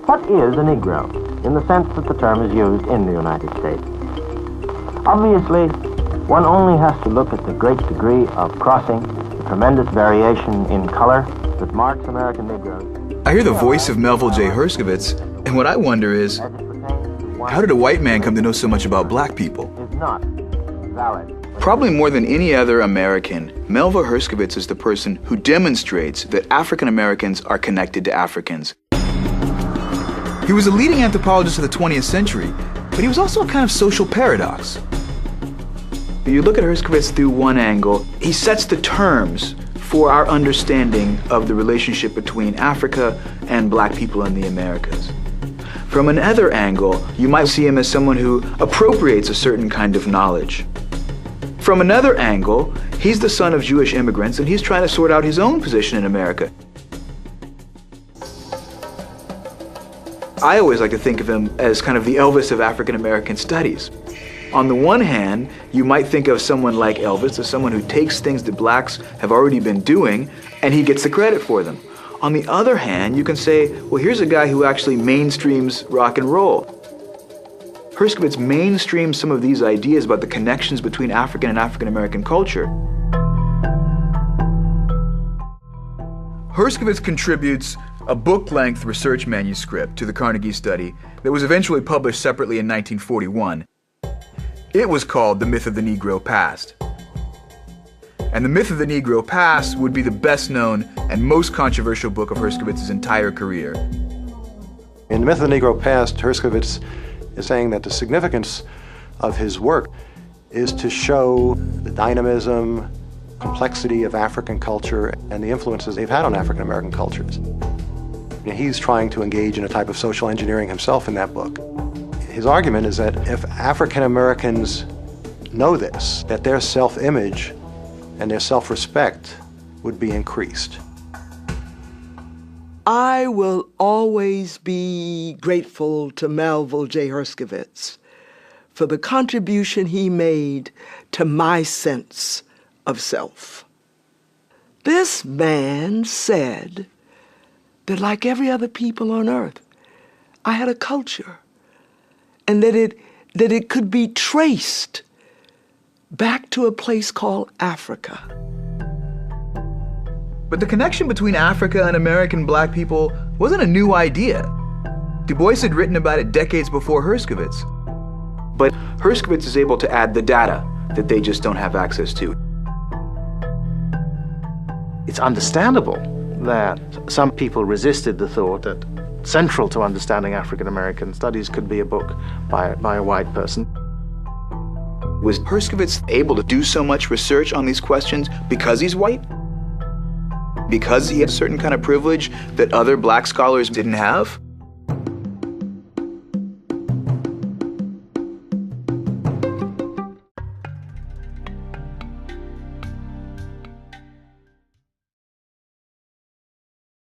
What is a Negro, in the sense that the term is used in the United States? Obviously, one only has to look at the great degree of crossing, the tremendous variation in color that marks American Negroes. I hear the voice of Melville J. Herskovits, and what I wonder is, how did a white man come to know so much about black people? Is not valid. Probably more than any other American, Melville Herskovits is the person who demonstrates that African Americans are connected to Africans. He was a leading anthropologist of the 20th century, but he was also a kind of social paradox. You look at Herskovits through one angle, he sets the terms for our understanding of the relationship between Africa and black people in the Americas. From another angle, you might see him as someone who appropriates a certain kind of knowledge. From another angle, he's the son of Jewish immigrants and he's trying to sort out his own position in America. I always like to think of him as kind of the Elvis of African American studies. On the one hand, you might think of someone like Elvis as someone who takes things that blacks have already been doing and he gets the credit for them. On the other hand, you can say, well, here's a guy who actually mainstreams rock and roll. Herskovits mainstreams some of these ideas about the connections between African and African American culture. Herskovits contributes a book-length research manuscript to the Carnegie study that was eventually published separately in 1941. It was called The Myth of the Negro Past. And The Myth of the Negro Past would be the best known and most controversial book of Herskovits' entire career. In The Myth of the Negro Past, Herskovits is saying that the significance of his work is to show the dynamism, complexity of African culture and the influences they've had on African American cultures. He's trying to engage in a type of social engineering himself in that book. His argument is that if African Americans know this, that their self-image and their self-respect would be increased. I will always be grateful to Melville J. Herskovits for the contribution he made to my sense of self. This man said that like every other people on earth, I had a culture, and that it could be traced back to a place called Africa. But the connection between Africa and American black people wasn't a new idea. Du Bois had written about it decades before Herskovits. But Herskovits is able to add the data that they just don't have access to. It's understandable that some people resisted the thought that central to understanding African American studies could be a book by a white person. Was Herskovits able to do so much research on these questions because he's white? Because he had a certain kind of privilege that other black scholars didn't have?